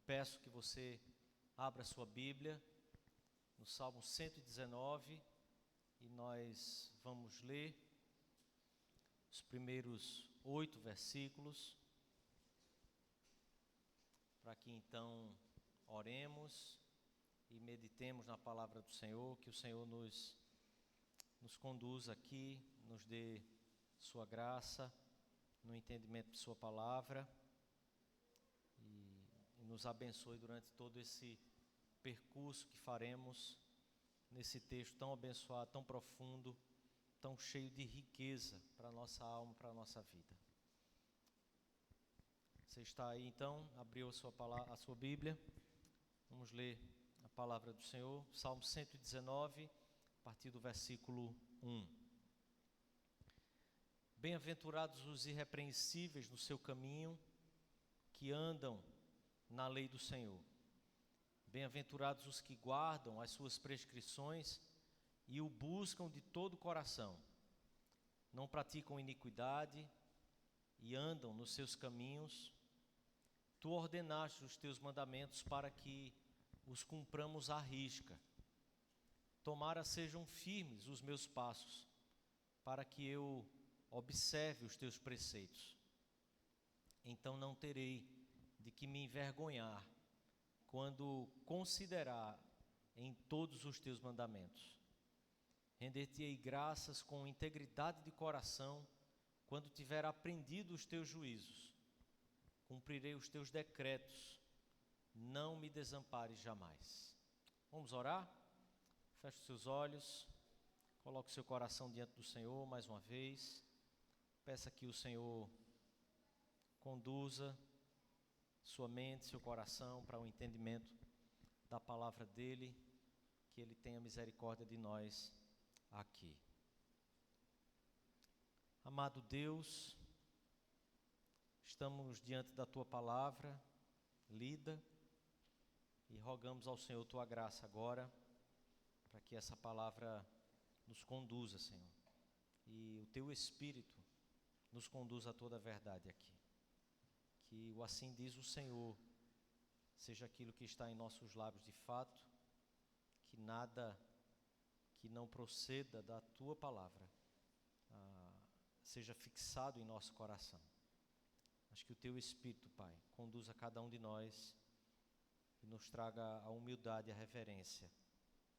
peço que você abra sua Bíblia no Salmo 119 e nós vamos ler os primeiros 8 versículos, para que então oremos e meditemos na palavra do Senhor, que o Senhor nos conduza aqui, nos dê sua graça no entendimento de sua palavra e nos abençoe durante todo esse percurso que faremos nesse texto tão abençoado, tão profundo, tão cheio de riqueza para a nossa alma, para a nossa vida. Você está aí então, abriu a sua Bíblia, vamos ler a palavra do Senhor, Salmo 119, a partir do versículo 1. Bem-aventurados os irrepreensíveis no seu caminho, que andam na lei do Senhor. Bem-aventurados os que guardam as suas prescrições e o buscam de todo o coração. Não praticam iniquidade e andam nos seus caminhos. Tu ordenaste os teus mandamentos para que os cumpramos à risca. Tomara sejam firmes os meus passos, para que eu observe os teus preceitos. Então não terei de que me envergonhar, quando considerar em todos os teus mandamentos. Render-te-ei graças com integridade de coração, quando tiver aprendido os teus juízos. Cumprirei os teus decretos, não me desampares jamais. Vamos orar? Feche os seus olhos, coloque o seu coração diante do Senhor mais uma vez. Peça que o Senhor conduza sua mente, seu coração para o entendimento da palavra dEle, que Ele tenha misericórdia de nós aqui. Amado Deus, estamos diante da Tua palavra lida e rogamos ao Senhor Tua graça agora, para que essa palavra nos conduza, Senhor, e o Teu Espírito nos conduza a toda a verdade aqui. Que o assim diz o Senhor seja aquilo que está em nossos lábios de fato, que nada que não proceda da Tua palavra seja fixado em nosso coração. Mas que o Teu Espírito, Pai, conduza cada um de nós e nos traga a humildade e a reverência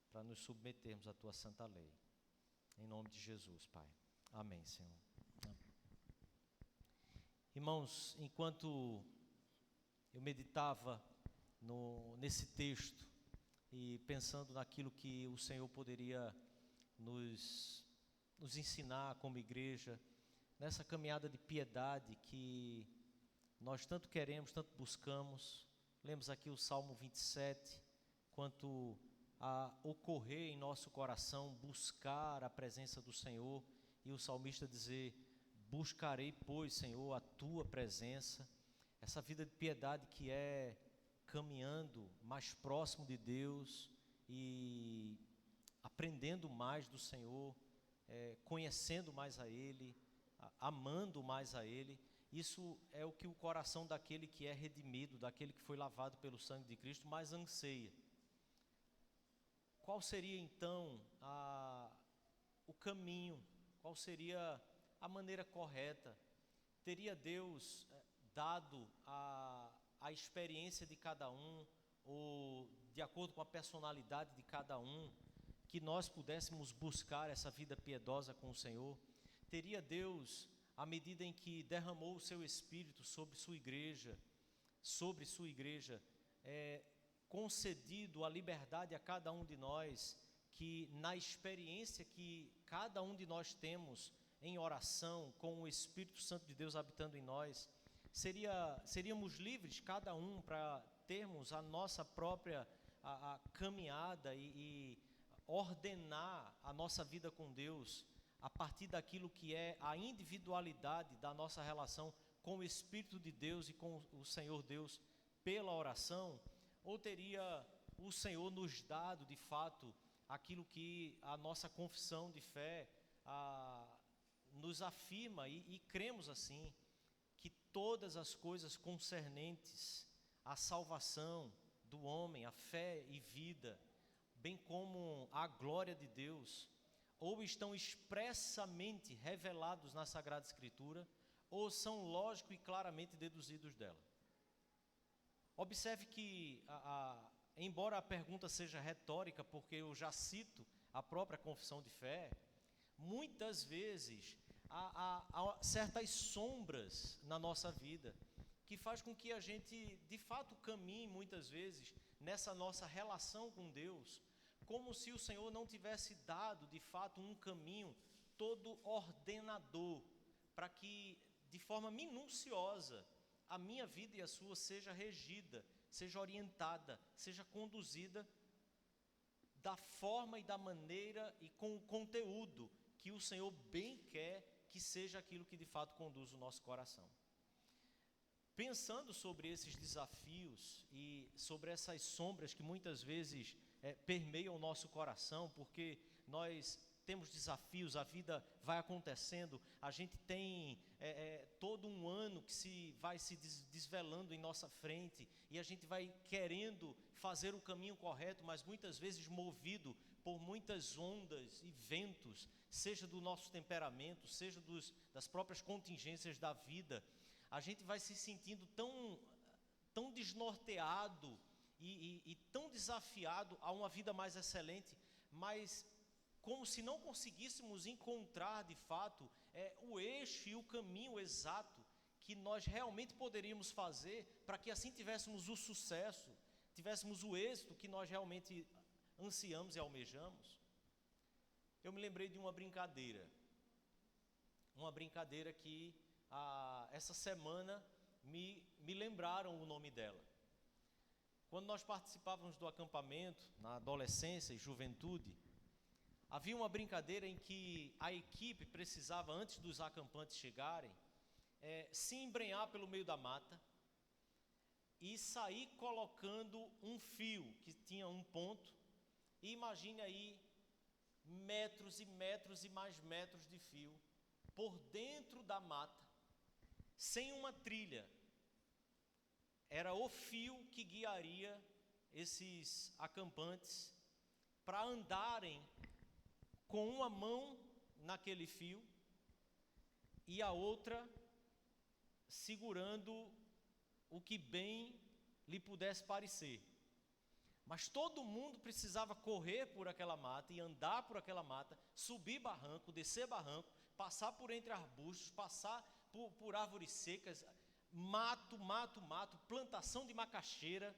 para nos submetermos à Tua santa lei. Em nome de Jesus, Pai. Amém, Senhor. Amém. Irmãos, enquanto eu meditava nesse texto e pensando naquilo que o Senhor poderia nos ensinar como igreja, nessa caminhada de piedade que nós tanto queremos, tanto buscamos, lemos aqui o Salmo 27, quanto a ocorrer em nosso coração, buscar a presença do Senhor, e o salmista dizer: buscarei, pois, Senhor, a Tua presença. Essa vida de piedade que é caminhando mais próximo de Deus e aprendendo mais do Senhor, conhecendo mais a Ele, amando mais a Ele. Isso é o que o coração daquele que é redimido, daquele que foi lavado pelo sangue de Cristo, mais anseia. Qual seria então o caminho? Qual seria a maneira correta? Teria Deus dado a experiência de cada um, ou de acordo com a personalidade de cada um, que nós pudéssemos buscar essa vida piedosa com o Senhor? Teria Deus, à medida em que derramou o seu Espírito sobre sua igreja, concedido a liberdade a cada um de nós, que na experiência que cada um de nós temos em oração, com o Espírito Santo de Deus habitando em nós, seríamos livres, cada um, para termos a nossa própria a caminhada e ordenar a nossa vida com Deus a partir daquilo que é a individualidade da nossa relação com o Espírito de Deus e com o Senhor Deus pela oração? Ou teria o Senhor nos dado de fato aquilo que a nossa confissão de fé nos afirma, e cremos assim, que todas as coisas concernentes a salvação do homem, a fé e vida, bem como a glória de Deus, ou estão expressamente revelados na Sagrada Escritura, ou são lógico e claramente deduzidos dela. Observe que, embora a pergunta seja retórica, porque eu já cito a própria confissão de fé, muitas vezes há certas sombras na nossa vida, que faz com que a gente, de fato, caminhe muitas vezes nessa nossa relação com Deus, como se o Senhor não tivesse dado, de fato, um caminho todo ordenador, para que, de forma minuciosa, a minha vida e a sua seja regida, seja orientada, seja conduzida da forma e da maneira e com o conteúdo que o Senhor bem quer que seja aquilo que de fato conduz o nosso coração. Pensando sobre esses desafios e sobre essas sombras que muitas vezes permeiam o nosso coração, porque nós temos desafios, a vida vai acontecendo, a gente tem todo um ano que vai se desvelando em nossa frente, e a gente vai querendo fazer o caminho correto, mas muitas vezes movido por muitas ondas e ventos, seja do nosso temperamento, seja das próprias contingências da vida. A gente vai se sentindo tão desnorteado e tão desafiado a uma vida mais excelente, mas como se não conseguíssemos encontrar de fato o eixo e o caminho exato que nós realmente poderíamos fazer para que assim tivéssemos o sucesso, tivéssemos o êxito que nós realmente ansiamos e almejamos. Eu me lembrei de uma brincadeira que essa semana me lembraram o nome dela. Quando nós participávamos do acampamento, na adolescência e juventude, havia uma brincadeira em que a equipe precisava, antes dos acampantes chegarem, se embrenhar pelo meio da mata e sair colocando um fio que tinha um ponto, e imagine aí metros e metros e mais metros de fio por dentro da mata, sem uma trilha. Era o fio que guiaria esses acampantes para andarem com uma mão naquele fio e a outra segurando o que bem lhe pudesse parecer. Mas todo mundo precisava correr por aquela mata e andar por aquela mata, subir barranco, descer barranco, passar por entre arbustos, passar por árvores secas, mato, plantação de macaxeira.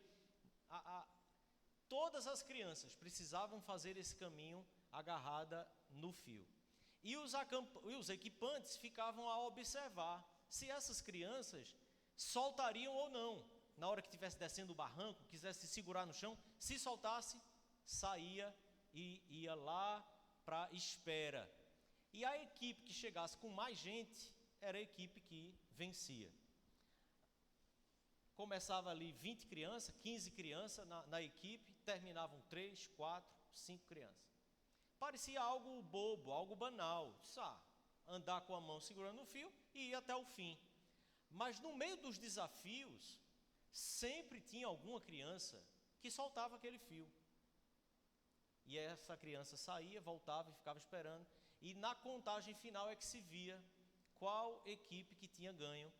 Todas as crianças precisavam fazer esse caminho agarrada no fio. E os equipantes ficavam a observar se essas crianças soltariam ou não. Na hora que estivesse descendo o barranco, quisesse se segurar no chão, se soltasse, saía e ia lá para a espera. E a equipe que chegasse com mais gente, era a equipe que vencia. Começava ali 20 crianças, 15 crianças na equipe, terminavam 3, 4, 5 crianças. Parecia algo bobo, algo banal, andar com a mão segurando o fio e ir até o fim. Mas no meio dos desafios, sempre tinha alguma criança que soltava aquele fio. E essa criança saía, voltava e ficava esperando. E na contagem final é que se via qual equipe que tinha ganho.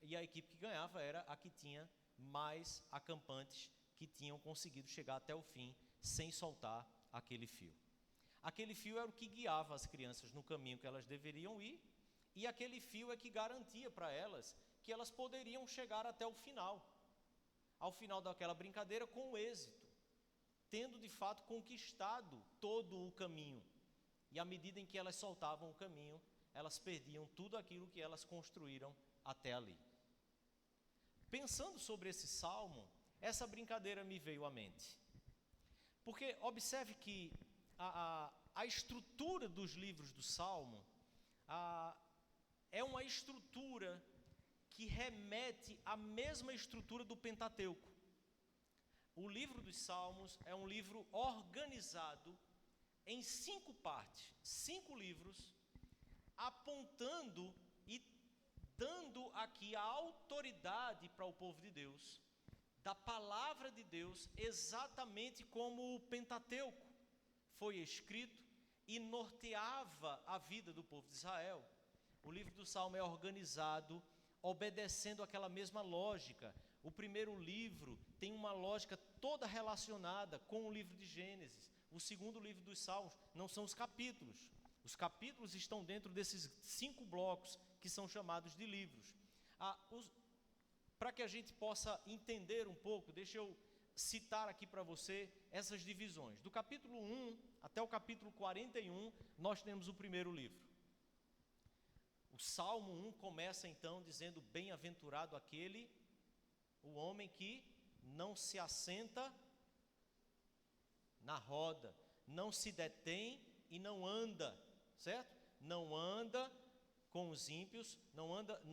E a equipe que ganhava era a que tinha mais acampantes que tinham conseguido chegar até o fim sem soltar aquele fio. Aquele fio era o que guiava as crianças no caminho que elas deveriam ir, e aquele fio é que garantia para elas que elas poderiam chegar até o final, ao final daquela brincadeira com êxito, tendo de fato conquistado todo o caminho. E à medida em que elas soltavam o caminho, elas perdiam tudo aquilo que elas construíram até ali. Pensando sobre esse salmo, essa brincadeira me veio à mente. Porque observe que a estrutura dos livros do Salmo é uma estrutura que remete à mesma estrutura do Pentateuco. O livro dos Salmos é um livro organizado em 5 partes, 5 livros, apontando e dando aqui a autoridade para o povo de Deus da palavra de Deus, exatamente como o Pentateuco foi escrito e norteava a vida do povo de Israel. O livro do Salmo é organizado obedecendo aquela mesma lógica. O primeiro livro tem uma lógica toda relacionada com o livro de Gênesis. O segundo livro dos Salmos não são os capítulos. Os capítulos estão dentro desses 5 blocos que são chamados de livros. Para que a gente possa entender um pouco, deixa eu citar aqui para você essas divisões. Do capítulo 1 até o capítulo 41, nós temos o primeiro livro. O Salmo 1 começa então dizendo: bem-aventurado aquele, o homem que não se assenta na roda, não se detém e não anda, certo? Não anda com os ímpios,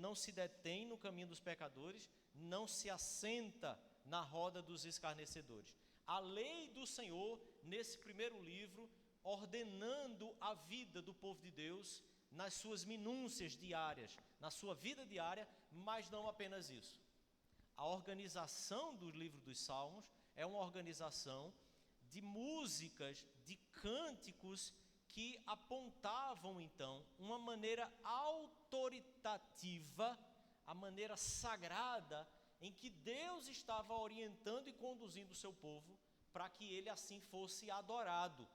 não se detém no caminho dos pecadores, não se assenta na roda dos escarnecedores. A lei do Senhor, nesse primeiro livro, ordenando a vida do povo de Deus nas suas minúcias diárias, na sua vida diária, mas não apenas isso. A organização do livro dos Salmos é uma organização de músicas, de cânticos que apontavam então uma maneira autoritativa, a maneira sagrada em que Deus estava orientando e conduzindo o seu povo para que ele assim fosse adorado.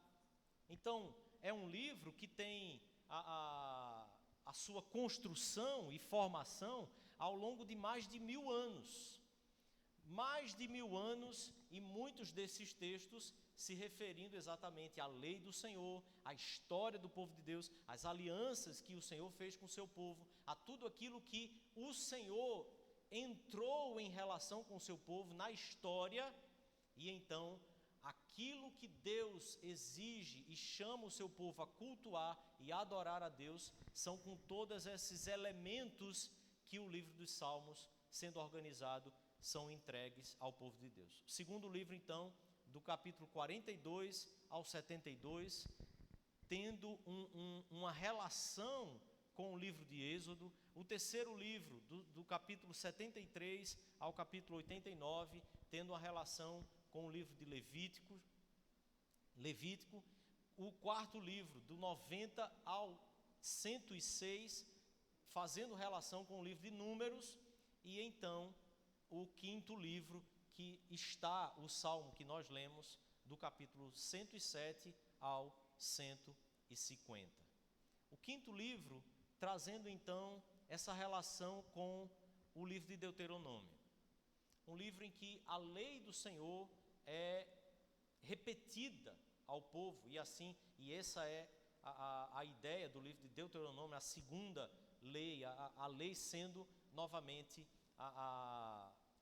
Então, é um livro que tem a sua construção e formação ao longo de mais de 1000 anos. Mais de 1000 anos, e muitos desses textos se referindo exatamente à lei do Senhor, à história do povo de Deus, às alianças que o Senhor fez com o seu povo, a tudo aquilo que o Senhor entrou em relação com o seu povo na história, e então aquilo que Deus exige e chama o seu povo a cultuar e adorar a Deus, são com todos esses elementos que o livro dos Salmos, sendo organizado, são entregues ao povo de Deus. O segundo livro, então, do capítulo 42 ao 72, tendo uma relação com o livro de Êxodo. O terceiro livro, do capítulo 73 ao capítulo 89, tendo uma relação com o livro de Levítico. O quarto livro, do 90 ao 106, fazendo relação com o livro de Números. E então, o quinto livro, que está o Salmo que nós lemos, do capítulo 107 ao 150. O quinto livro, trazendo então essa relação com o livro de Deuteronômio. Um livro em que a lei do Senhor é repetida ao povo, e essa é a ideia do livro de Deuteronômio, a segunda lei, a lei sendo novamente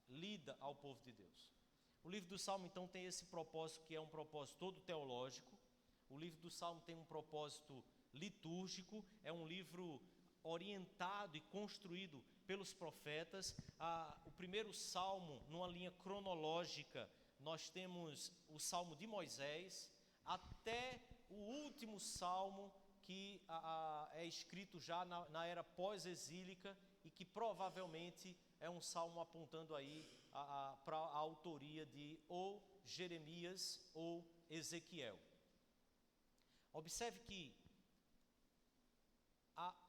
lida ao povo de Deus. O livro do Salmo então tem esse propósito, que é um propósito todo teológico. O livro do Salmo tem um propósito litúrgico, é um livro orientado e construído pelos profetas. O primeiro salmo, numa linha cronológica, nós temos o Salmo de Moisés, até o último salmo, que é escrito já na era pós-exílica, e que provavelmente é um salmo apontando aí para a autoria de ou Jeremias ou Ezequiel. Observe que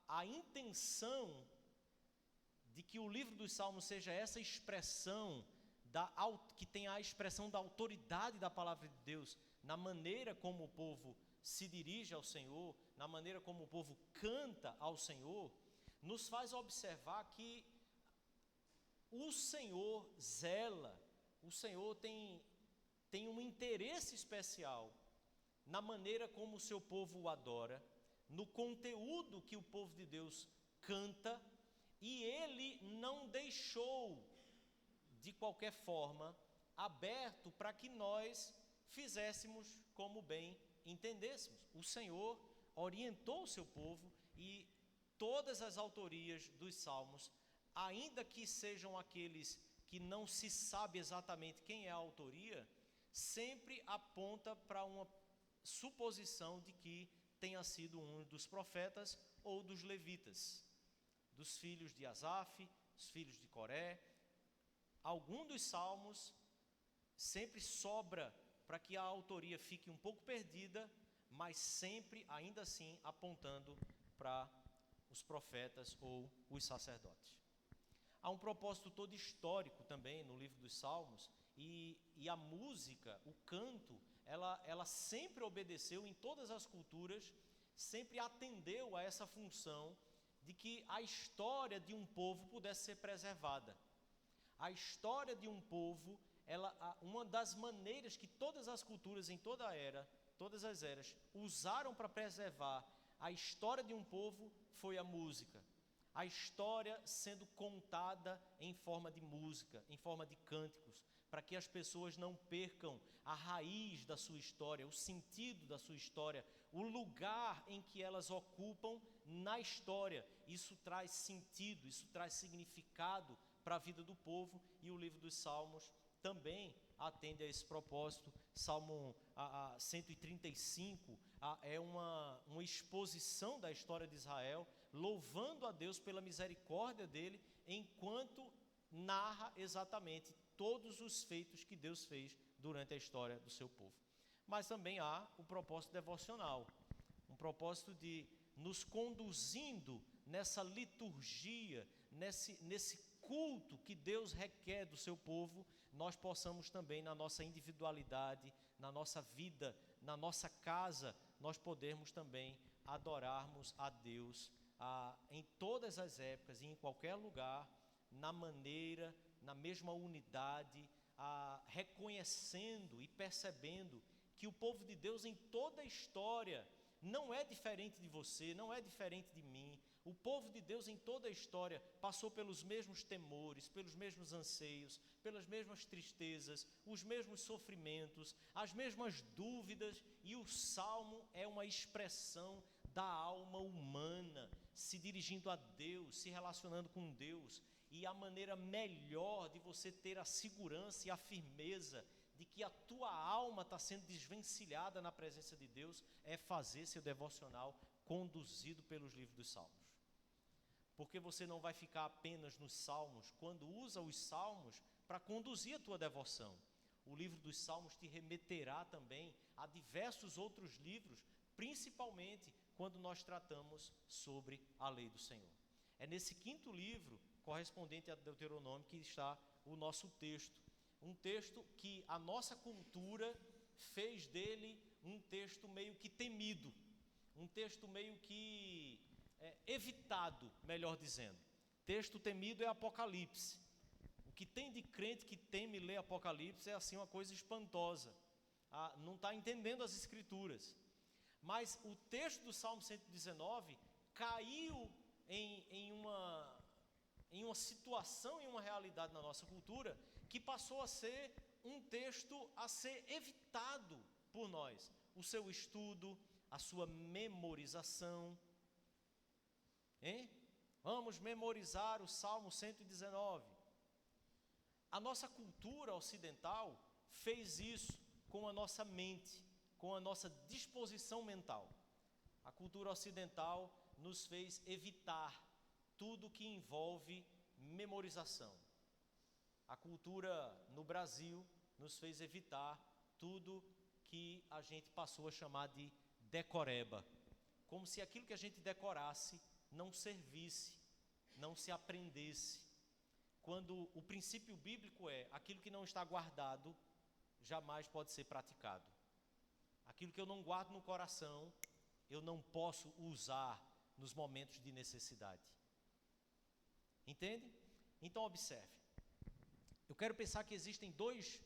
a intenção de que o livro dos Salmos seja essa expressão, que tenha a expressão da autoridade da palavra de Deus, na maneira como o povo se dirige ao Senhor, na maneira como o povo canta ao Senhor, nos faz observar que o Senhor zela, o Senhor tem um interesse especial na maneira como o seu povo o adora, no conteúdo que o povo de Deus canta, e ele não deixou, de qualquer forma, aberto para que nós fizéssemos como bem entendêssemos. O Senhor orientou o seu povo, e todas as autorias dos salmos, ainda que sejam aqueles que não se sabe exatamente quem é a autoria, sempre aponta para uma suposição de que tenha sido um dos profetas ou dos levitas, dos filhos de Asaf, dos filhos de Coré, algum dos salmos sempre sobra para que a autoria fique um pouco perdida, mas sempre, ainda assim, apontando para os profetas ou os sacerdotes. Há um propósito todo histórico também no livro dos Salmos, e a música, o canto, ela sempre obedeceu em todas as culturas, sempre atendeu a essa função de que a história de um povo pudesse ser preservada. A história de um povo, uma das maneiras que todas as culturas em toda a era, todas as eras, usaram para preservar a história de um povo foi a música. A história sendo contada em forma de música, em forma de cânticos, para que as pessoas não percam a raiz da sua história, o sentido da sua história, o lugar em que elas ocupam na história. Isso traz sentido, isso traz significado para a vida do povo, e o livro dos Salmos também atende a esse propósito. Salmo 135 é uma exposição da história de Israel, louvando a Deus pela misericórdia dele, enquanto narra exatamente todos os feitos que Deus fez durante a história do seu povo. Mas também há o propósito devocional, um propósito de nos conduzindo nessa liturgia, nesse culto que Deus requer do seu povo, nós possamos também, na nossa individualidade, na nossa vida, na nossa casa, nós podermos também adorarmos a Deus em todas as épocas e em qualquer lugar, na maneira, na mesma unidade, reconhecendo e percebendo que o povo de Deus em toda a história não é diferente de você, não é diferente de mim. O povo de Deus em toda a história passou pelos mesmos temores, pelos mesmos anseios, pelas mesmas tristezas, os mesmos sofrimentos, as mesmas dúvidas, e o Salmo é uma expressão da alma humana, se dirigindo a Deus, se relacionando com Deus. E a maneira melhor de você ter a segurança e a firmeza de que a tua alma está sendo desvencilhada na presença de Deus é fazer seu devocional conduzido pelos livros dos Salmos. Porque você não vai ficar apenas nos Salmos, quando usa os Salmos para conduzir a tua devoção. O livro dos Salmos te remeterá também a diversos outros livros, principalmente quando nós tratamos sobre a lei do Senhor. É nesse quinto livro, correspondente a Deuteronômio, que está o nosso texto. Um texto que a nossa cultura fez dele um texto meio que temido, um texto meio que evitado, melhor dizendo. Texto temido é Apocalipse. O que tem de crente que teme ler Apocalipse é assim uma coisa espantosa. Não está entendendo as Escrituras. Mas o texto do Salmo 119 caiu em uma situação, em uma realidade na nossa cultura, que passou a ser um texto a ser evitado por nós. O seu estudo, a sua memorização. Vamos memorizar o Salmo 119. A nossa cultura ocidental fez isso com a nossa mente, com a nossa disposição mental. A cultura ocidental nos fez evitar tudo que envolve memorização. A cultura no Brasil nos fez evitar tudo que a gente passou a chamar de decoreba, como se aquilo que a gente decorasse não servisse, não se aprendesse. Quando o princípio bíblico é aquilo que não está guardado, jamais pode ser praticado. Aquilo que eu não guardo no coração, eu não posso usar nos momentos de necessidade. Entende? Então observe. Eu quero pensar que existem dois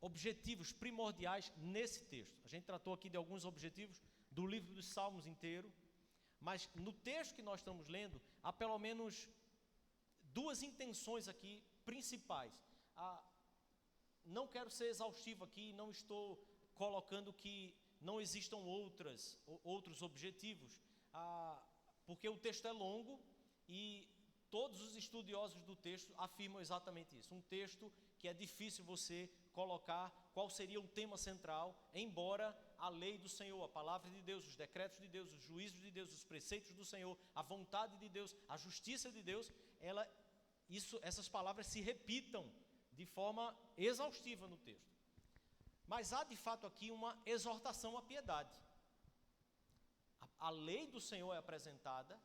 objetivos primordiais nesse texto. A gente tratou aqui de alguns objetivos do livro dos Salmos inteiro, mas no texto que nós estamos lendo, há pelo menos duas intenções aqui principais. Não quero ser exaustivo aqui, não estou colocando que não existam outros objetivos, porque o texto é longo e todos os estudiosos do texto afirmam exatamente isso. Um texto que é difícil você colocar qual seria o tema central, embora a lei do Senhor, a palavra de Deus, os decretos de Deus, os juízos de Deus, os preceitos do Senhor, a vontade de Deus, a justiça de Deus, essas palavras se repitam de forma exaustiva no texto. Mas há de fato aqui uma exortação à piedade. A lei do Senhor é apresentada,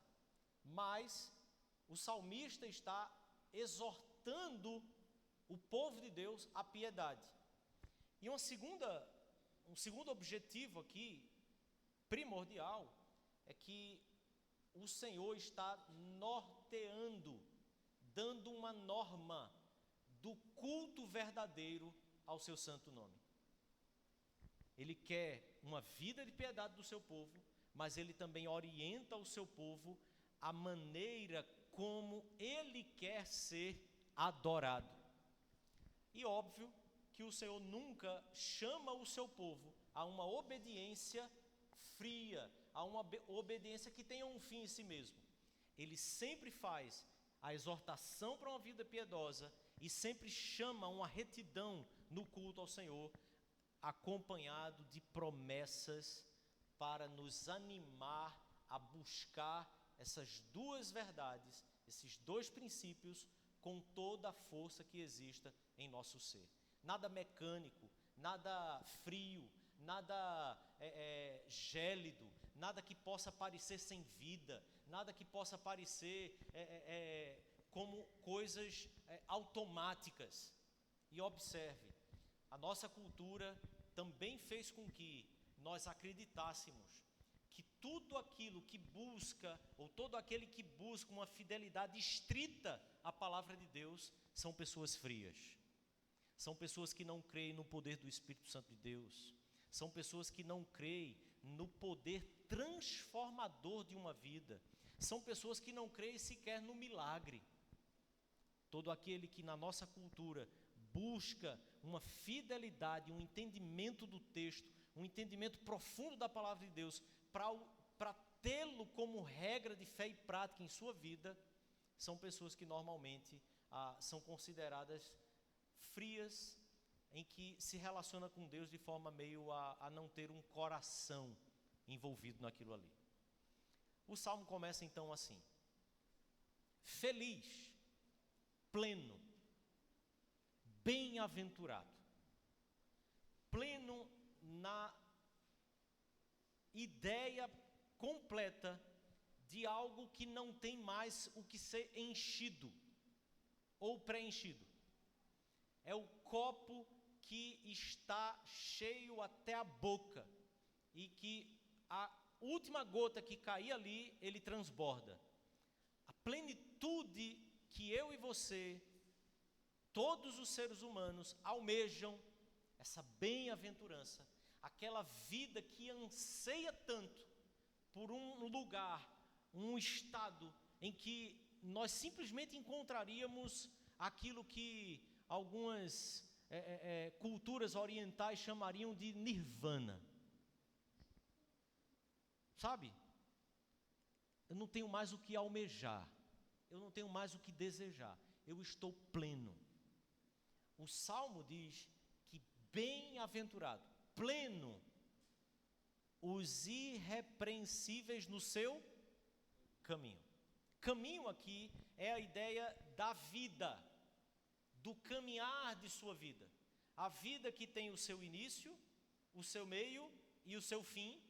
mas o salmista está exortando o povo de Deus à piedade. E um segundo objetivo aqui, primordial, é que o Senhor está norteando, dando uma norma do culto verdadeiro ao seu santo nome. Ele quer uma vida de piedade do seu povo, mas ele também orienta o seu povo a maneira como ele quer ser adorado. E óbvio que o Senhor nunca chama o seu povo a uma obediência fria, a uma obediência que tenha um fim em si mesmo. Ele sempre faz a exortação para uma vida piedosa e sempre chama uma retidão no culto ao Senhor, acompanhado de promessas para nos animar a buscar essas duas verdades, esses dois princípios, com toda a força que exista em nosso ser. Nada mecânico, nada frio, nada gélido, nada que possa parecer sem vida, nada que possa parecer como coisas automáticas. E observe, a nossa cultura também fez com que nós acreditássemos que tudo aquilo que busca, ou todo aquele que busca uma fidelidade estrita à palavra de Deus, são pessoas frias. São pessoas que não creem no poder do Espírito Santo de Deus. São pessoas que não creem no poder transformador de uma vida. São pessoas que não creem sequer no milagre. Todo aquele que na nossa cultura busca uma fidelidade, um entendimento do texto, um entendimento profundo da palavra de Deus, para tê-lo como regra de fé e prática em sua vida, são pessoas que normalmente são consideradas frias, em que se relaciona com Deus de forma meio a não ter um coração envolvido naquilo ali. O salmo começa então assim: feliz, pleno, bem-aventurado. Pleno na ideia completa de algo que não tem mais o que ser enchido ou preenchido. É o copo que está cheio até a boca e que a última gota que cair ali, ele transborda. A plenitude que eu e você, todos os seres humanos, almejam, essa bem-aventurança, aquela vida que anseia tanto por um lugar, um estado em que nós simplesmente encontraríamos aquilo que algumas culturas orientais chamariam de nirvana. Sabe? Eu não tenho mais o que almejar, eu não tenho mais o que desejar, eu estou pleno. O Salmo diz que bem-aventurado, pleno, os irrepreensíveis no seu caminho. Caminho aqui é a ideia da vida, do caminhar de sua vida. A vida que tem o seu início, o seu meio e o seu fim.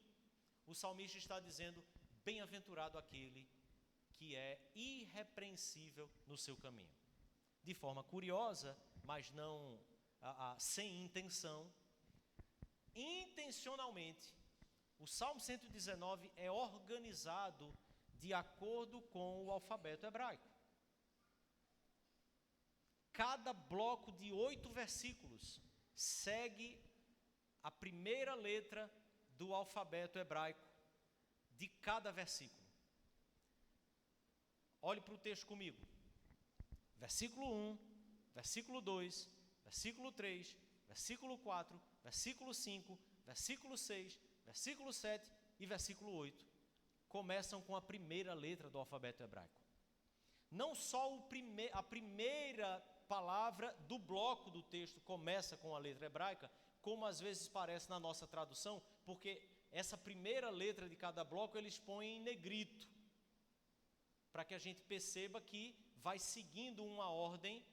O salmista está dizendo: bem-aventurado aquele que é irrepreensível no seu caminho. De forma curiosa, mas não sem intenção, intencionalmente, o Salmo 119 é organizado de acordo com o alfabeto hebraico. Cada bloco de 8 versículos segue a primeira letra do alfabeto hebraico de cada versículo. Olhe para o texto comigo. Versículo 1, versículo 2, versículo 3, versículo 4, versículo 5, versículo 6, versículo 7 e versículo 8 começam com a primeira letra do alfabeto hebraico. Não só a primeira palavra do bloco do texto começa com a letra hebraica, como às vezes parece na nossa tradução, porque essa primeira letra de cada bloco eles põem em negrito, para que a gente perceba que vai seguindo uma ordem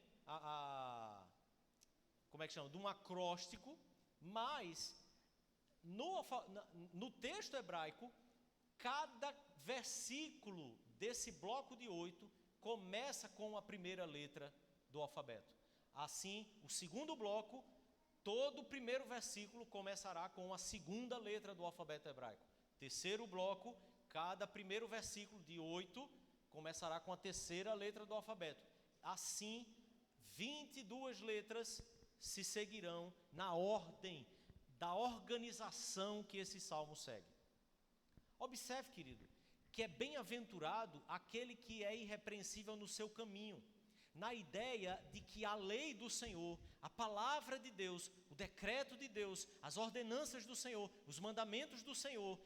como é que chama? De um acróstico, mas no texto hebraico, cada versículo desse bloco de 8 começa com a primeira letra do alfabeto. Assim, o segundo bloco, todo o primeiro versículo começará com a segunda letra do alfabeto hebraico. Terceiro bloco, cada primeiro versículo de 8 começará com a terceira letra do alfabeto. Assim, 22 letras se seguirão na ordem da organização que esse salmo segue. Observe, querido, que é bem-aventurado aquele que é irrepreensível no seu caminho, na ideia de que a lei do Senhor, a palavra de Deus, o decreto de Deus, as ordenanças do Senhor, os mandamentos do Senhor,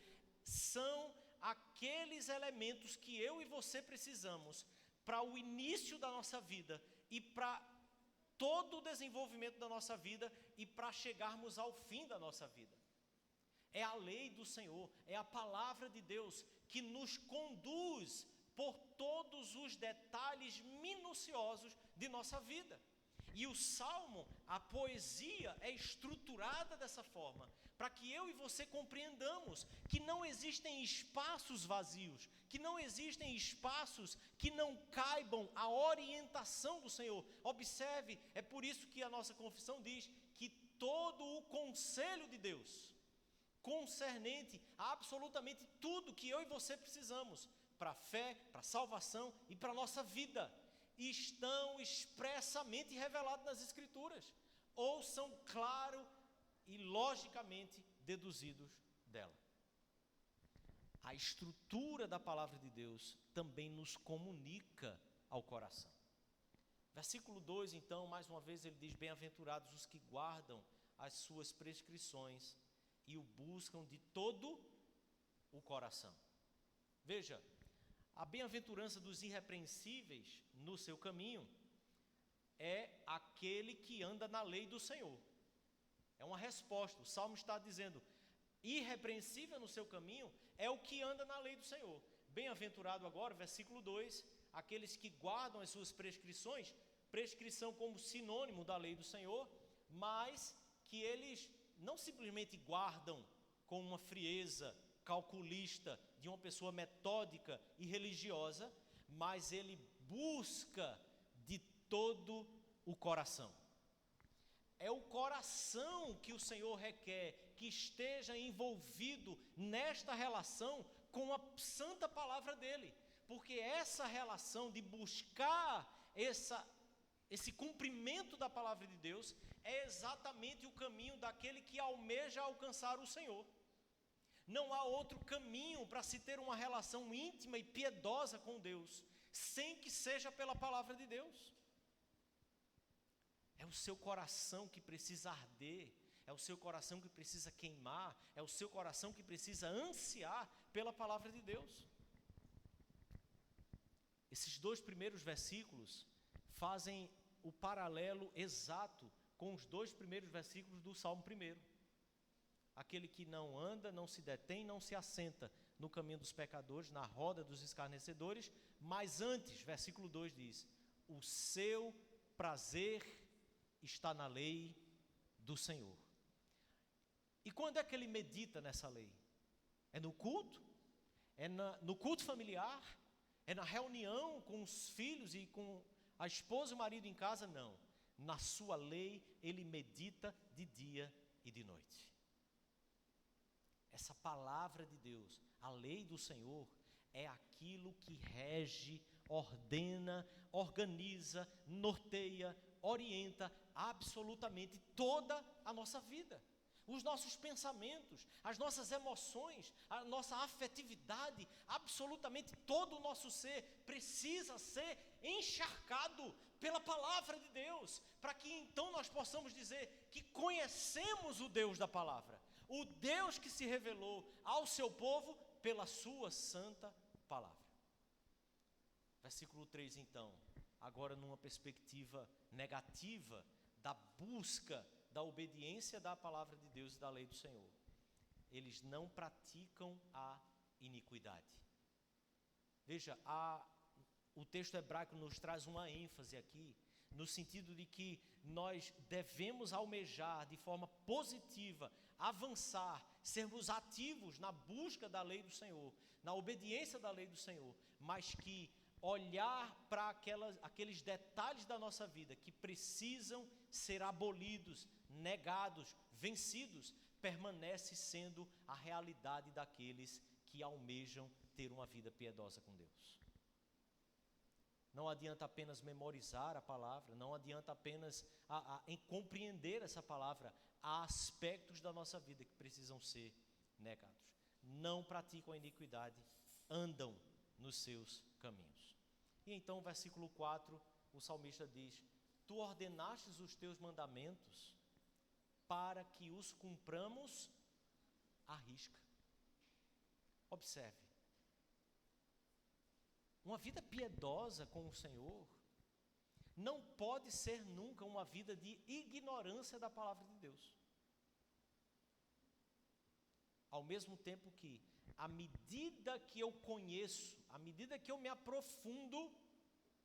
são aqueles elementos que eu e você precisamos para o início da nossa vida e para todo o desenvolvimento da nossa vida e para chegarmos ao fim da nossa vida. É a lei do Senhor, é a palavra de Deus que nos conduz por todos os detalhes minuciosos de nossa vida. E o salmo, a poesia é estruturada dessa forma, para que eu e você compreendamos que não existem espaços vazios, que não existem espaços que não caibam à orientação do Senhor. Observe, é por isso que a nossa confissão diz que todo o conselho de Deus, concernente a absolutamente tudo que eu e você precisamos, para a fé, para a salvação e para a nossa vida, estão expressamente revelados nas Escrituras, ou são claro e logicamente deduzidos dela. A estrutura da palavra de Deus também nos comunica ao coração. Versículo 2, então, mais uma vez ele diz: bem-aventurados os que guardam as suas prescrições e o buscam de todo o coração. Veja, a bem-aventurança dos irrepreensíveis no seu caminho é aquele que anda na lei do Senhor. É uma resposta. O Salmo está dizendo: irrepreensível no seu caminho é o que anda na lei do Senhor. Bem-aventurado agora, versículo 2, aqueles que guardam as suas prescrições, prescrição como sinônimo da lei do Senhor, mas que eles não simplesmente guardam com uma frieza calculista de uma pessoa metódica e religiosa, mas ele busca de todo o coração. É o coração que o Senhor requer que esteja envolvido nesta relação com a santa palavra dele, porque essa relação de buscar esse cumprimento da palavra de Deus é exatamente o caminho daquele que almeja alcançar o Senhor. Não há outro caminho para se ter uma relação íntima e piedosa com Deus, sem que seja pela palavra de Deus. É o seu coração que precisa arder, é o seu coração que precisa queimar, é o seu coração que precisa ansiar pela palavra de Deus. Esses dois primeiros versículos fazem o paralelo exato com os dois primeiros versículos do Salmo 1. Aquele que não anda, não se detém, não se assenta no caminho dos pecadores, na roda dos escarnecedores, mas antes, versículo 2 diz: o seu prazer está na lei do Senhor. E quando é que ele medita nessa lei? É no culto? É no culto familiar? É na reunião com os filhos e com a esposa e o marido em casa? Não. Na sua lei ele medita de dia e de noite. Essa palavra de Deus, a lei do Senhor, é aquilo que rege, ordena, organiza, norteia, orienta absolutamente toda a nossa vida. Os nossos pensamentos, as nossas emoções, a nossa afetividade, absolutamente todo o nosso ser precisa ser encharcado pela palavra de Deus, para que então nós possamos dizer que conhecemos o Deus da palavra, o Deus que se revelou ao seu povo pela sua santa palavra. Versículo 3 então, agora numa perspectiva negativa da busca da obediência da palavra de Deus e da lei do Senhor. Eles não praticam a iniquidade. Veja, o texto hebraico nos traz uma ênfase aqui no sentido de que nós devemos almejar de forma positiva, avançar, sermos ativos na busca da lei do Senhor, na obediência da lei do Senhor, mas que olhar para aqueles detalhes da nossa vida que precisam ser abolidos, negados, vencidos, permanece sendo a realidade daqueles que almejam ter uma vida piedosa com Deus. Não adianta apenas memorizar a palavra, não adianta apenas em compreender essa palavra. Há aspectos da nossa vida que precisam ser negados. Não praticam a iniquidade, andam nos seus caminhos. E então, versículo 4, o salmista diz: Tu ordenastes os teus mandamentos para que os cumpramos à risca. Observe. Uma vida piedosa com o Senhor não pode ser nunca uma vida de ignorância da palavra de Deus. Ao mesmo tempo que, à medida que eu conheço, à medida que eu me aprofundo,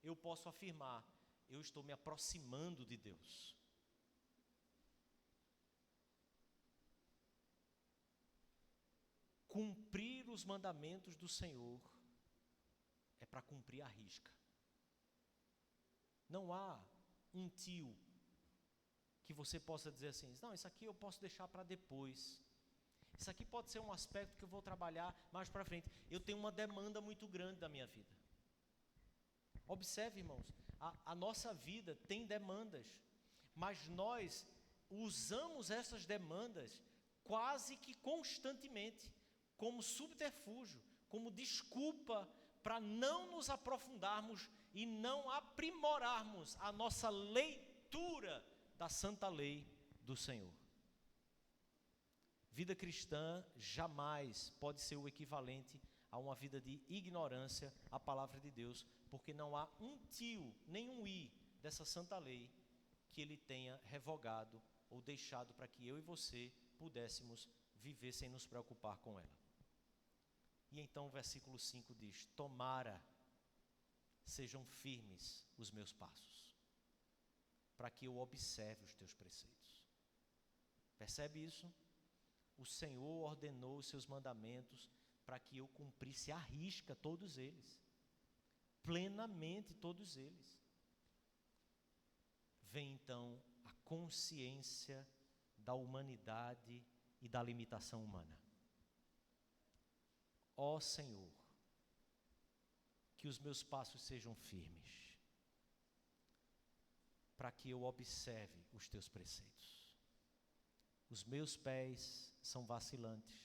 eu posso afirmar, eu estou me aproximando de Deus. Cumprir os mandamentos do Senhor é para cumprir a risca. Não há um tio que você possa dizer assim, não, isso aqui eu posso deixar para depois. Isso aqui pode ser um aspecto que eu vou trabalhar mais para frente. Eu tenho uma demanda muito grande da minha vida. Observe, irmãos, a nossa vida tem demandas, mas nós usamos essas demandas quase que constantemente, como subterfúgio, como desculpa para não nos aprofundarmos e não aprimorarmos a nossa leitura da santa lei do Senhor. Vida cristã jamais pode ser o equivalente a uma vida de ignorância à palavra de Deus, porque não há um tio, nem um i dessa santa lei que ele tenha revogado ou deixado para que eu e você pudéssemos viver sem nos preocupar com ela. E então o versículo 5 diz: Tomara sejam firmes os meus passos, para que eu observe os teus preceitos. Percebe isso? O Senhor ordenou os seus mandamentos para que eu cumprisse à risca todos eles, plenamente todos eles. Vem então a consciência da humanidade e da limitação humana. Ó Senhor, que os meus passos sejam firmes, para que eu observe os teus preceitos. Os meus pés são vacilantes,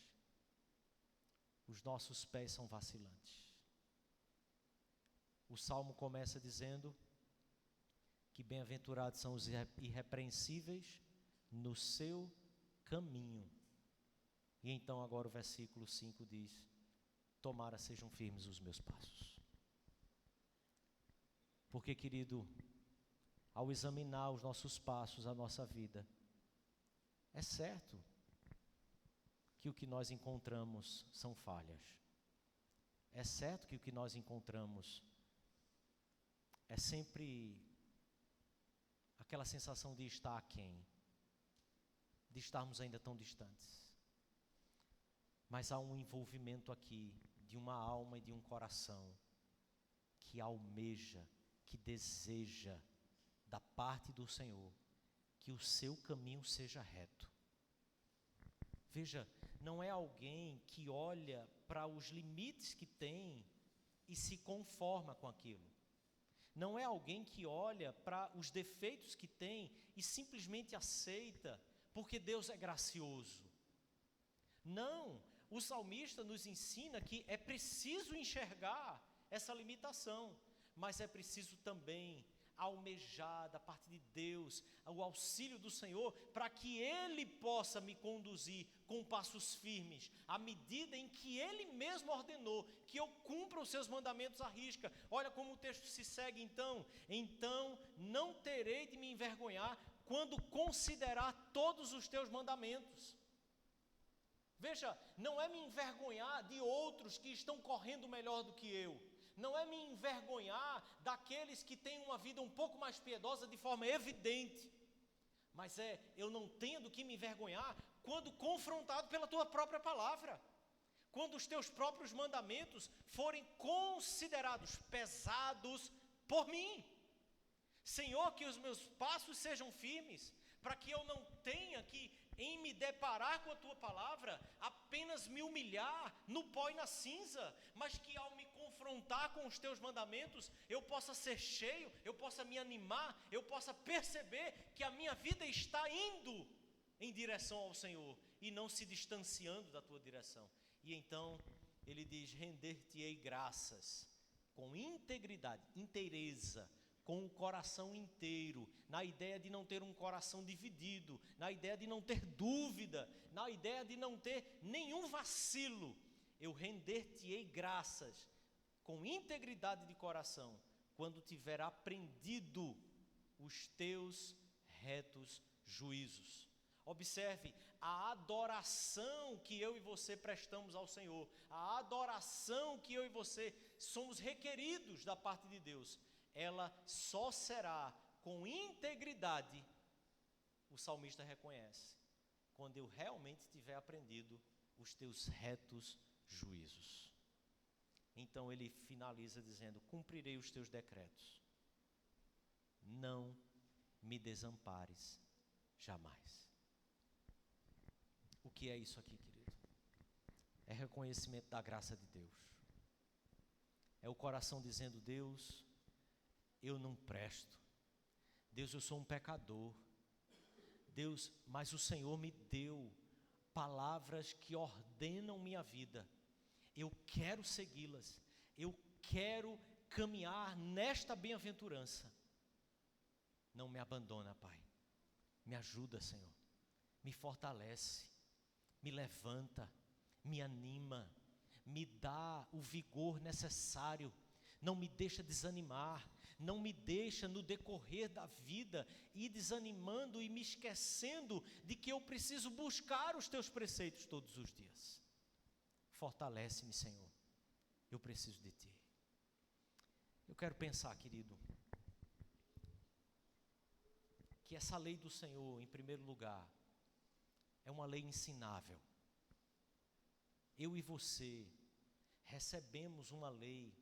os nossos pés são vacilantes. O Salmo começa dizendo que bem-aventurados são os irrepreensíveis no seu caminho. E então agora o versículo 5 diz: Tomara sejam firmes os meus passos. Porque, querido, ao examinar os nossos passos, a nossa vida, é certo que o que nós encontramos são falhas. É certo que o que nós encontramos é sempre aquela sensação de estar aquém, de estarmos ainda tão distantes. Mas há um envolvimento aqui de uma alma e de um coração que almeja, que deseja da parte do Senhor que o seu caminho seja reto. Veja, não é alguém que olha para os limites que tem e se conforma com aquilo. Não é alguém que olha para os defeitos que tem e simplesmente aceita porque Deus é gracioso. Não, o salmista nos ensina que é preciso enxergar essa limitação, mas é preciso também almejar da parte de Deus o auxílio do Senhor, para que Ele possa me conduzir com passos firmes, à medida em que Ele mesmo ordenou que eu cumpra os seus mandamentos à risca. Olha como o texto se segue então não terei de me envergonhar quando considerar todos os teus mandamentos. Veja, não é me envergonhar de outros que estão correndo melhor do que eu. não é me envergonhar daqueles que têm uma vida um pouco mais piedosa de forma evidente, mas eu não tendo que me envergonhar quando confrontado pela tua própria palavra, quando os teus próprios mandamentos forem considerados pesados por mim. Senhor, que os meus passos sejam firmes, para que eu não tenha que, em me deparar com a tua palavra, apenas me humilhar no pó e na cinza, mas que ao me confrontar com os teus mandamentos, eu possa ser cheio, eu possa me animar, eu possa perceber que a minha vida está indo em direção ao Senhor e não se distanciando da tua direção. E então ele diz: render-te-ei graças com integridade, inteireza, com o coração inteiro, na ideia de não ter um coração dividido, na ideia de não ter dúvida, na ideia de não ter nenhum vacilo. Eu render-te-ei graças com integridade de coração, quando tiver aprendido os teus retos juízos. Observe, a adoração que eu e você prestamos ao Senhor, a adoração que eu e você somos requeridos da parte de Deus, ela só será com integridade, o salmista reconhece, quando eu realmente tiver aprendido os teus retos juízos. Então ele finaliza dizendo: cumprirei os teus decretos, não me desampares jamais. O que é isso aqui, querido? É reconhecimento da graça de Deus. É o coração dizendo: Deus, eu não presto. Deus, eu sou um pecador. Deus, mas o Senhor me deu palavras que ordenam minha vida. Eu quero segui-las. Eu quero caminhar nesta bem-aventurança. Não me abandona, Pai. Me ajuda, Senhor. Me fortalece. Me levanta. Me anima. Me dá o vigor necessário. Não me deixa desanimar. Não me deixa no decorrer da vida ir desanimando e me esquecendo de que eu preciso buscar os teus preceitos todos os dias. Fortalece-me, Senhor. Eu preciso de ti. Eu quero pensar, querido, que essa lei do Senhor, em primeiro lugar, é uma lei ensinável. Eu e você recebemos uma lei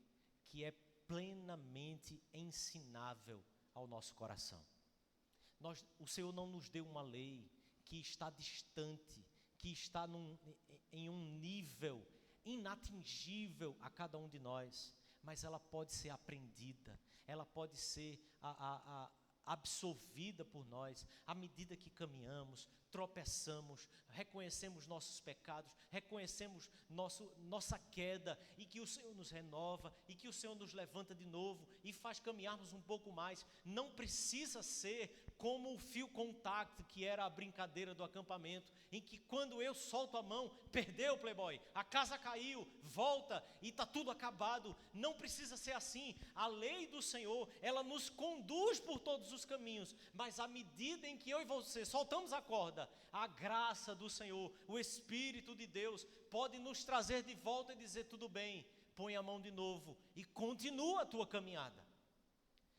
que é plenamente ensinável ao nosso coração. O Senhor não nos deu uma lei que está distante, que está em um nível inatingível a cada um de nós, mas ela pode ser aprendida, ela pode ser absorvida por nós, à medida que caminhamos, tropeçamos, reconhecemos nossos pecados, reconhecemos nossa queda, e que o Senhor nos renova, e que o Senhor nos levanta de novo, e faz caminharmos um pouco mais. Não precisa ser como o fio contact, que era a brincadeira do acampamento, em que quando eu solto a mão, perdeu, playboy, a casa caiu, volta e está tudo acabado. Não precisa ser assim. A lei do Senhor, ela nos conduz por todos os caminhos, mas à medida em que eu e você soltamos a corda, a graça do Senhor, o Espírito de Deus, pode nos trazer de volta e dizer: tudo bem, põe a mão de novo e continua a tua caminhada.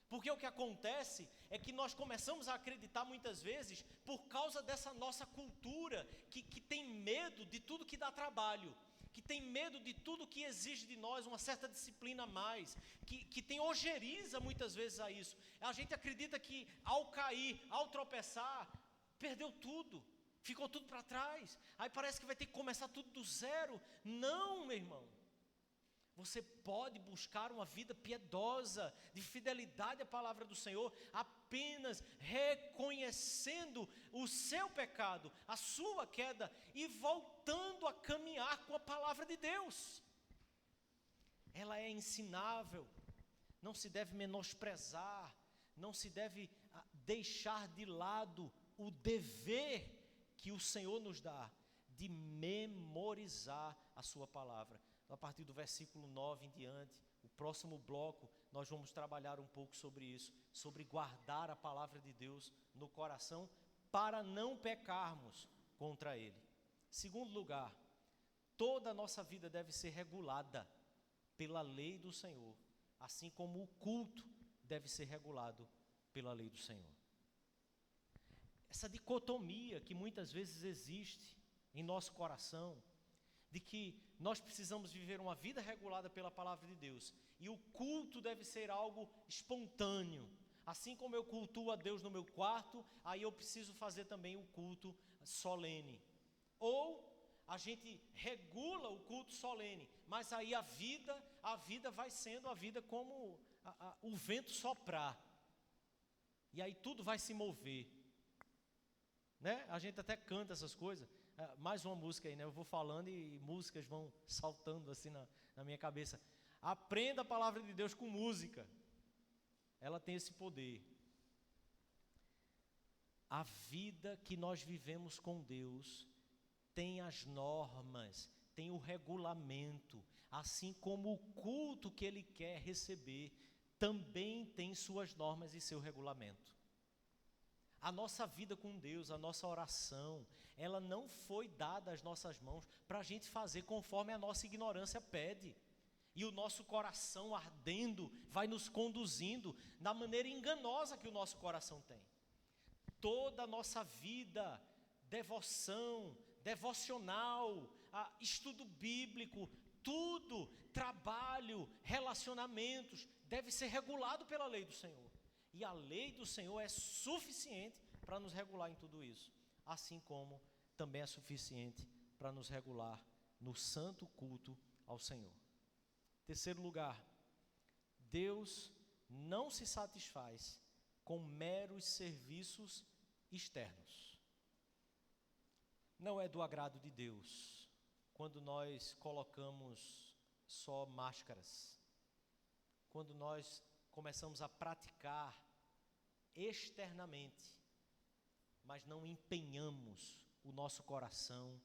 Porque o que acontece é que nós começamos a acreditar muitas vezes, por causa dessa nossa cultura, que tem medo de tudo que dá trabalho, que tem medo de tudo que exige de nós uma certa disciplina a mais, que tem ojeriza muitas vezes a isso. A gente acredita que ao cair, ao tropeçar, perdeu tudo, ficou tudo para trás, aí parece que vai ter que começar tudo do zero. Não, meu irmão. Você pode buscar uma vida piedosa, de fidelidade à palavra do Senhor, apenas reconhecendo o seu pecado, a sua queda, e voltando a caminhar com a palavra de Deus. Ela é ensinável, não se deve menosprezar, não se deve deixar de lado o dever que o Senhor nos dá, de memorizar a sua palavra. A partir do versículo 9 em diante, o próximo bloco, nós vamos trabalhar um pouco sobre isso, sobre guardar a palavra de Deus no coração, para não pecarmos contra Ele. Segundo lugar, toda a nossa vida deve ser regulada pela lei do Senhor. assim como o culto deve ser regulado pela lei do Senhor. Essa dicotomia que muitas vezes existe em nosso coração, de que nós precisamos viver uma vida regulada pela palavra de Deus, e o culto deve ser algo espontâneo. Assim como eu cultuo a Deus no meu quarto, aí eu preciso fazer também o culto solene. Ou a gente regula o culto solene, mas aí a vida vai sendo a vida como o vento soprar. E aí tudo vai se mover, né? A gente até canta essas coisas. Mais uma música aí, né? Eu vou falando e músicas vão saltando assim na minha cabeça. Aprenda a palavra de Deus com música. Ela tem esse poder. A vida que nós vivemos com Deus tem as normas, tem o regulamento, assim como o culto que Ele quer receber também tem suas normas e seu regulamento. A nossa vida com Deus, a nossa oração, ela não foi dada às nossas mãos para a gente fazer conforme a nossa ignorância pede. E o nosso coração ardendo vai nos conduzindo da maneira enganosa que o nosso coração tem. Toda a nossa vida, devoção, devocional, estudo bíblico, tudo, trabalho, relacionamentos, deve ser regulado pela lei do Senhor. E a lei do Senhor é suficiente para nos regular em tudo isso, assim como também é suficiente para nos regular no santo culto ao Senhor. Terceiro lugar, Deus não se satisfaz com meros serviços externos. Não é do agrado de Deus quando nós colocamos só máscaras, quando nós começamos a praticar externamente, mas não empenhamos o nosso coração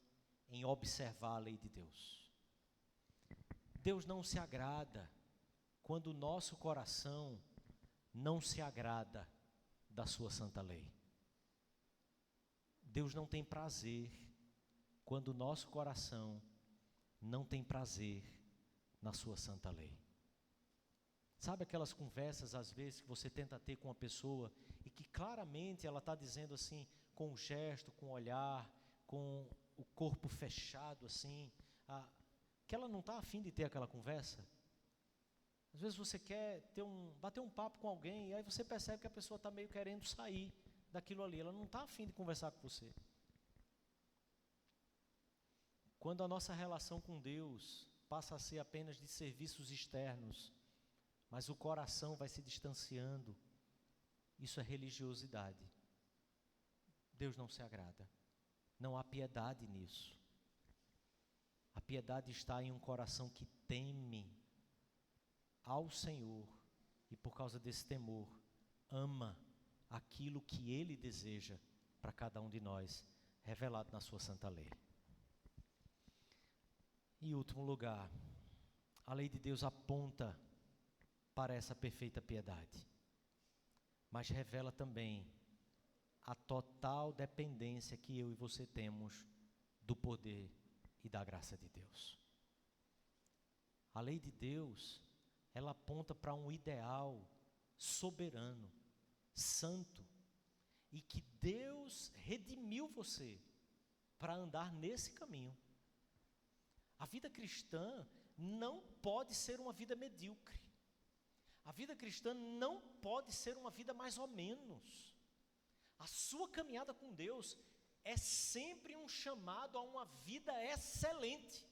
em observar a lei de Deus. Deus não se agrada quando o nosso coração não se agrada da sua santa lei. Deus não tem prazer quando o nosso coração não tem prazer na sua santa lei. Sabe aquelas conversas, às vezes, que você tenta ter com uma pessoa e que claramente ela está dizendo assim, com o gesto, com o olhar, com o corpo fechado assim, que ela não está a fim de ter aquela conversa? Às vezes você quer bater um papo com alguém e aí você percebe que a pessoa está meio querendo sair daquilo ali, ela não está a fim de conversar com você. Quando a nossa relação com Deus passa a ser apenas de serviços externos, mas o coração vai se distanciando, isso é religiosidade. Deus não se agrada, não há piedade nisso. A piedade está em um coração que teme ao Senhor e por causa desse temor, ama aquilo que Ele deseja para cada um de nós, revelado na sua santa lei. Em último lugar, a lei de Deus aponta para essa perfeita piedade, mas revela também a total dependência que eu e você temos do poder e da graça de Deus. A lei de Deus, ela aponta para um ideal soberano, santo, e que Deus redimiu você para andar nesse caminho. A vida cristã não pode ser uma vida medíocre. A vida cristã não pode ser uma vida mais ou menos. A sua caminhada com Deus é sempre um chamado a uma vida excelente,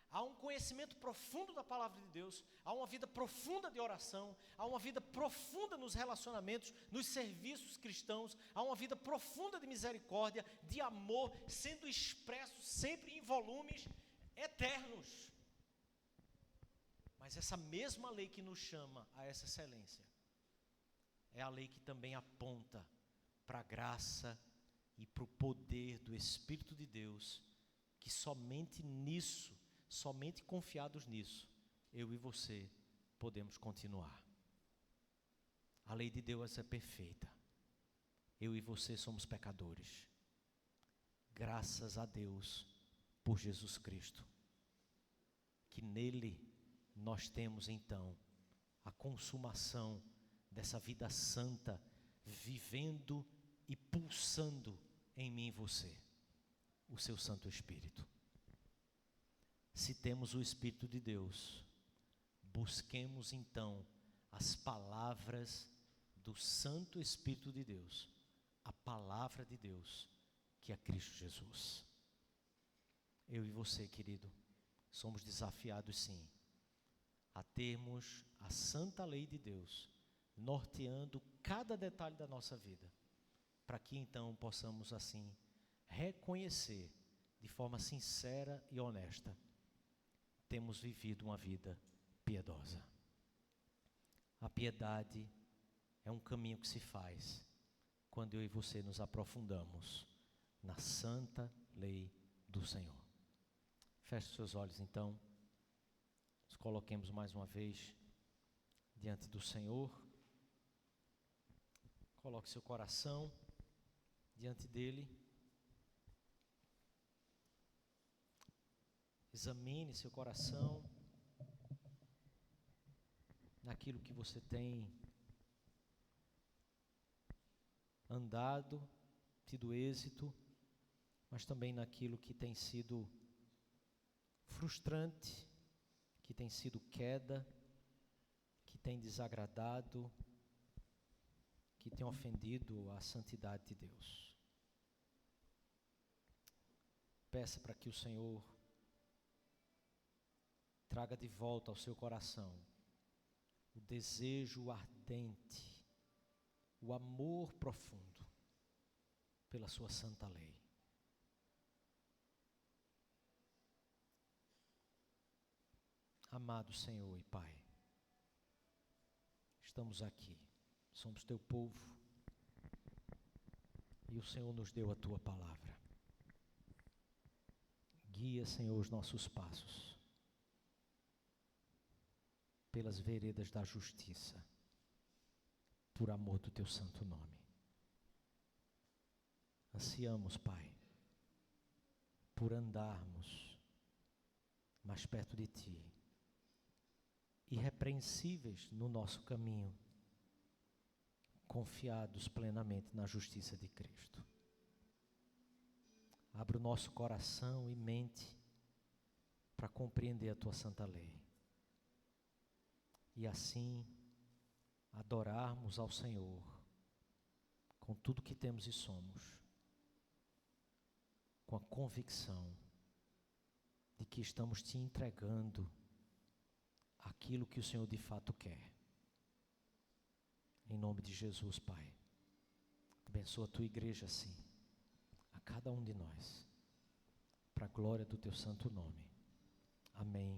a um conhecimento profundo da palavra de Deus, a uma vida profunda de oração, a uma vida profunda nos relacionamentos, nos serviços cristãos, a uma vida profunda de misericórdia, de amor, sendo expresso sempre em volumes eternos. Mas essa mesma lei que nos chama a essa excelência, é a lei que também aponta para a graça e para o poder do Espírito de Deus, que somente nisso, somente confiados nisso, eu e você podemos continuar. A lei de Deus é perfeita. Eu e você somos pecadores. Graças a Deus por Jesus Cristo, que nele nós temos então a consumação dessa vida santa, vivendo e pulsando em mim e você, o seu Santo Espírito. Se temos o Espírito de Deus, busquemos então as palavras do Santo Espírito de Deus, a palavra de Deus, que é Cristo Jesus. Eu e você, querido, somos desafiados sim, a termos a santa lei de Deus, norteando cada detalhe da nossa vida, para que então possamos assim reconhecer de forma sincera e honesta, temos vivido uma vida piedosa. A piedade é um caminho que se faz quando eu e você nos aprofundamos na santa lei do Senhor. Feche os seus olhos então, nos coloquemos mais uma vez diante do Senhor. Coloque seu coração diante dele. Examine seu coração naquilo que você tem andado, tido êxito, mas também naquilo que tem sido frustrante, que tem sido queda, que tem desagradado, que tem ofendido a santidade de Deus. Peça para que o Senhor traga de volta ao seu coração o desejo ardente, o amor profundo pela sua santa lei. Amado Senhor e Pai, estamos aqui, somos teu povo e o Senhor nos deu a tua palavra. Guia, Senhor, os nossos passos pelas veredas da justiça, por amor do teu santo nome. Ansiamos, Pai, por andarmos mais perto de Ti, irrepreensíveis no nosso caminho, confiados plenamente na justiça de Cristo. Abra o nosso coração e mente para compreender a Tua santa lei. E assim adorarmos ao Senhor com tudo que temos e somos, com a convicção de que estamos Te entregando aquilo que o Senhor de fato quer. Em nome de Jesus, Pai, abençoa a Tua igreja assim, a cada um de nós, para a glória do Teu santo nome. Amém.